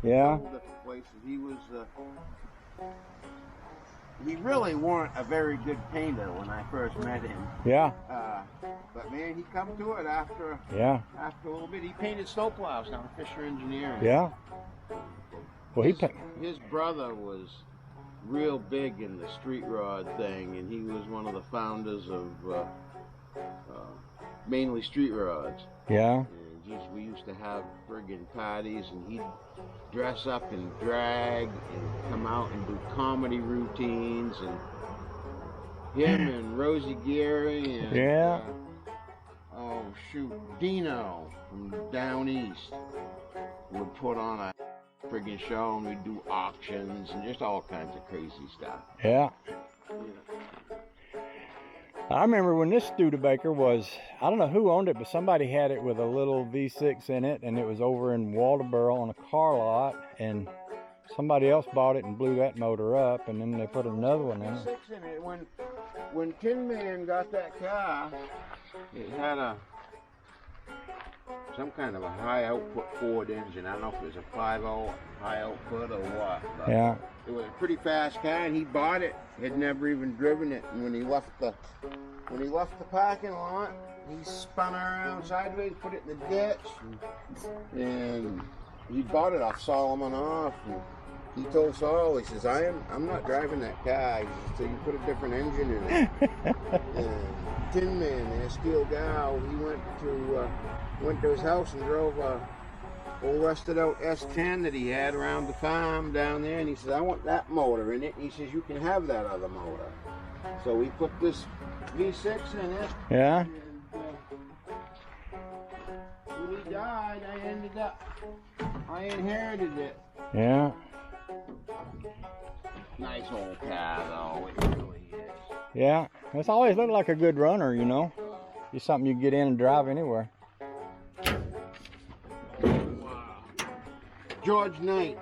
Yeah. He really weren't a very good painter when I first met him. Yeah. But man, he come to it after a little bit. He painted snowplows down at Fisher Engineering. Yeah. Well, his brother was real big in the street rod thing, and he was one of the founders of mainly street rods. Yeah. And geez, we used to have friggin' parties, and he'd dress up in drag and come out and do comedy routines, and him and Rosie Geary and oh shoot, Dino from down east would put on a friggin' show, and we'd do auctions and just all kinds of crazy stuff. Yeah. I remember when this Studebaker was, I don't know who owned it, but somebody had it with a little V6 in it, and it was over in Waldoboro on a car lot, and somebody else bought it and blew that motor up, and then they put another one in it. When Tin Man got that car, it had some kind of a high output Ford engine. I don't know if it was a 5.0 high output or what. But yeah. It was a pretty fast car, and he bought it. Had never even driven it. And when he left the parking lot, he spun around sideways, put it in the ditch, and he bought it off Solomon off. And he told Saul, he says, I'm not driving that car. He says, so you put a different engine in it. And Tin Man, the Steel Gal, he went to his house and drove a old rusted out S10 that he had around the farm down there, and he says, I want that motor in it. And he says, you can have that other motor. So we put this V6 in it. Yeah. And when he died, I inherited it. Yeah. Nice old car though, it really is. Yeah. It's always looked like a good runner, you know. It's something you can get in and drive anywhere. Wow. George Knight.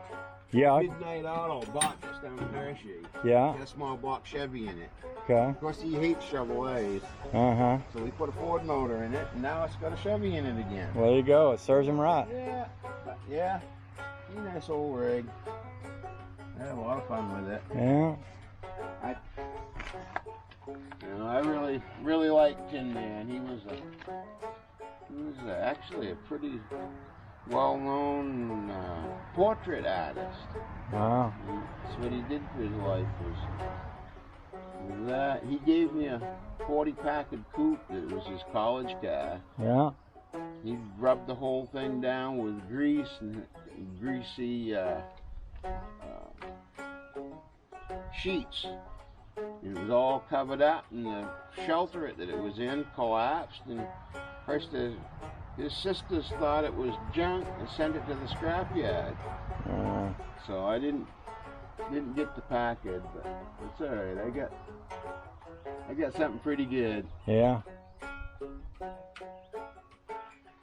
Yeah. Midnight Auto bought this down in Hershey. Yeah. Got a small block Chevy in it. Okay. Of course, he hates Chevrolets. Uh-huh. So we put a Ford motor in it, and now it's got a Chevy in it again. Well, there you go. It serves him right. Yeah. Yeah. Nice old rig. I had a lot of fun with it. Yeah. I really liked Tin Man. He was actually a pretty well-known portrait artist. Wow. That's what he did for his life, was that. He gave me a 40 Packard coupe that was his college car. Yeah. He rubbed the whole thing down with grease and greasy sheets. It was all covered up, and the shelter that it was in collapsed, and first his sisters thought it was junk and sent it to the scrapyard. So I didn't get the Packard, but it's all right. I got something pretty good. Yeah.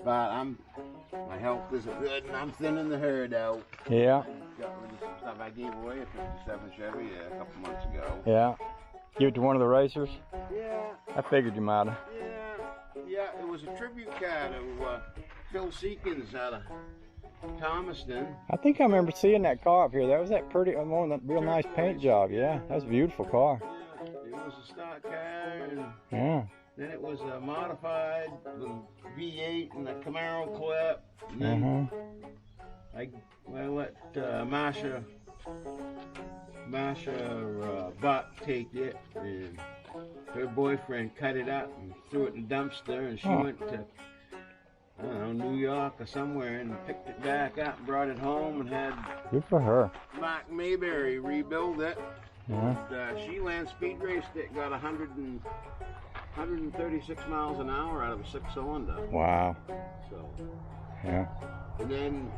But my health isn't good, and I'm thinning the herd out. Yeah. I got rid of some stuff I gave away a 57 Chevy a couple months ago. Yeah. Give it to one of the racers? Yeah. I figured you might have. Yeah, it was a tribute car to Phil Seekins out of Thomaston. I think I remember seeing that car up here. That was that pretty, one of that real nice paint job. Yeah, that was a beautiful car. Yeah, it was a stock car, and yeah. Then it was a modified with V8 and a Camaro clip. And then I let Masha Buck take it, and her boyfriend cut it up and threw it in the dumpster, and she went to, I don't know, New York or somewhere, and picked it back up and brought it home and had good for her. Mark Mayberry rebuild it. Yeah. She land speed raced it, got 136 miles an hour out of a 6-cylinder. Wow. So. Yeah. And then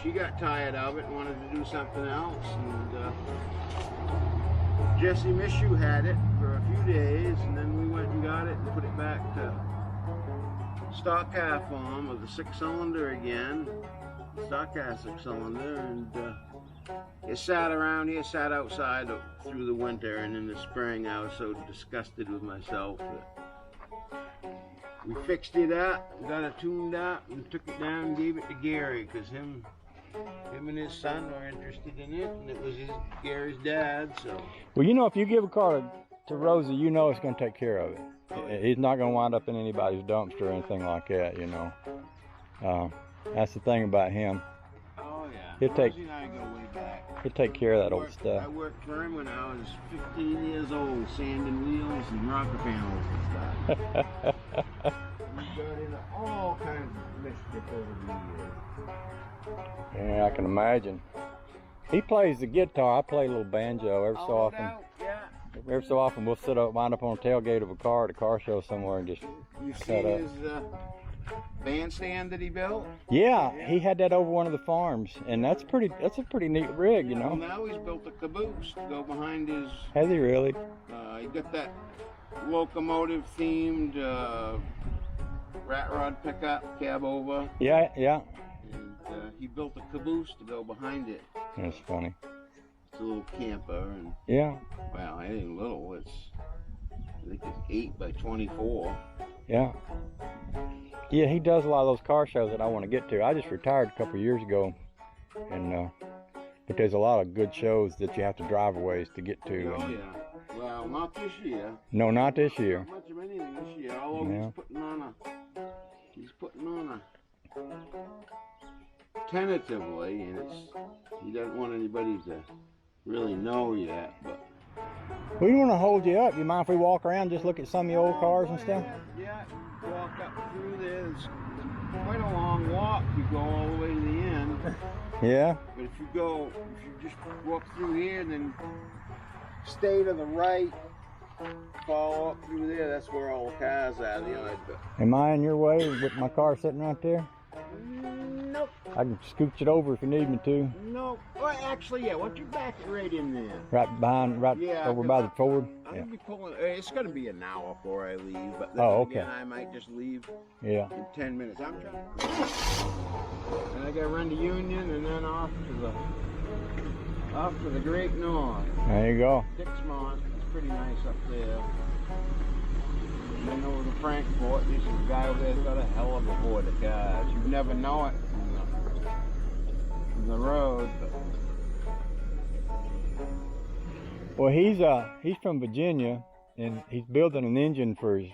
she got tired of it and wanted to do something else. And Jesse Mishu had it for a few days, and then we went and got it and put it back to stock car form of the 6-cylinder again. Stock car 6-cylinder, and it sat around here, sat outside through the winter, and in the spring I was so disgusted with myself that we fixed it up, got it tuned up, and took it down and gave it to Gary, because him and his son were interested in it, and it was Gary's dad, so. Well, you know, if you give a car to Rosie, you know it's going to take care of it. He's not going to wind up in anybody's dumpster or anything like that, you know. That's the thing about him. Oh, yeah. He'll take, Rosie and I go way back. he'll take care of that old stuff. I worked for him when I was 15 years old, sanding wheels and rocker panels and stuff. We got into all kinds of mischief over the years. Yeah, I can imagine. He plays the guitar. I play a little banjo every so often. Yeah. Every so often we'll wind up on the tailgate of a car at a car show somewhere and just You set seen up. his bandstand that he built? Yeah, he had that over one of the farms, and that's a pretty neat rig, you Well, know. now he's built a caboose to go behind his. Has he really? He got that locomotive themed rat rod pickup cab over, Yeah. and he built a caboose to go behind it. That's funny. It's a little camper, and Yeah. well, it ain't little. I think it's 8 by 24. Yeah. Yeah, he does a lot of those car shows that I want to get to. I just retired a couple of years ago, and but there's a lot of good shows that you have to drive a ways to get to. Oh yeah. Well, not this year. No, not this year. Not much of anything this year. Although Yeah. he's putting on a tentatively, and he doesn't want anybody to really know yet, but. We want to hold you up. You mind if we walk around, just look at some of your old cars and stuff? Yeah, walk up through there. It's quite a long walk. You go all the way to the end. Yeah. But if you just walk through here and then stay to the right, follow up through there, that's where all the cars are. Am I in your way with my car sitting right there? Nope. I can scooch it over if you need me to. Nope. Well, actually, yeah. Why don't you back it right in there? Right behind, Yeah, over by the Ford? I'm Yeah. gonna be pulling. It's gonna be an hour before I leave, but then Oh, okay. again, I might just leave Yeah. in 10 minutes. I'm trying. And I gotta run to Union and then off to the Great North. There you go. Dixmont. It's pretty nice up there. And then over to Frankfort. There's a guy over there's got a hell of a horde of cars. You never know it from the road, but. Well, he's from Virginia, and he's building an engine for his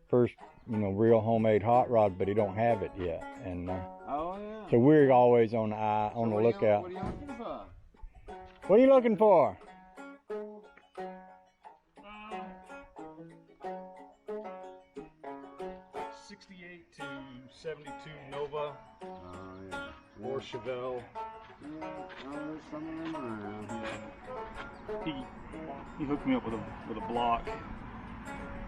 first, real homemade hot rod, but he don't have it yet. And Oh yeah. so we're always on the So lookout. What are you looking for? What are you looking for? 68 to 72 Nova Oh yeah. or Chevelle. Yeah, well, there's some of them around here. He hooked me up with a block.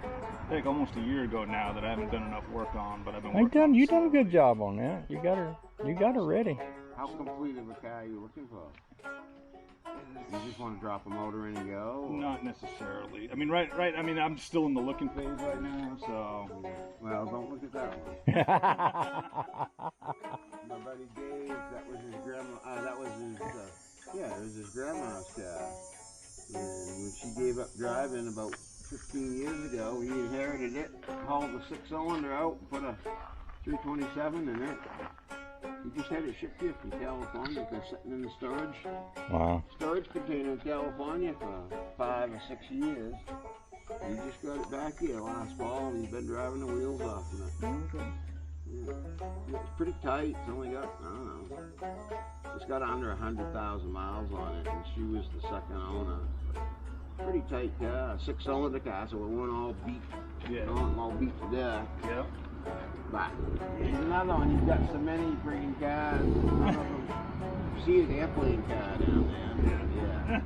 I think almost a year ago now that I haven't done enough work on, but I've been working on You done a slowly. good job on that. You got her ready. How complete of a car are you looking for? You just want to drop a motor in and go? or- Not necessarily. I mean, right. I mean, I'm still in the looking phase right now, so. Well, don't look at that one. My buddy Dave, that was his grandma. That was his. Yeah, it was his grandma's car. And when she gave up driving about 15 years ago, he inherited it, hauled the 6-cylinder out, and put a 327 in it. He just had it shipped here from California. It's been sitting in the storage container in California for 5 or 6 years. He just got it back here last fall, and he's been driving the wheels off of it. Okay. Yeah, it's pretty tight. It's only got, I don't know, it's got under 100,000 miles on it, and she was the second owner. Pretty tight car, 6-cylinder car, so it wasn't all beat. Yeah. All beat to death. Yep. But there's another one. He's got so many friggin' cars. None of them. You see his airplane car down there. Yeah.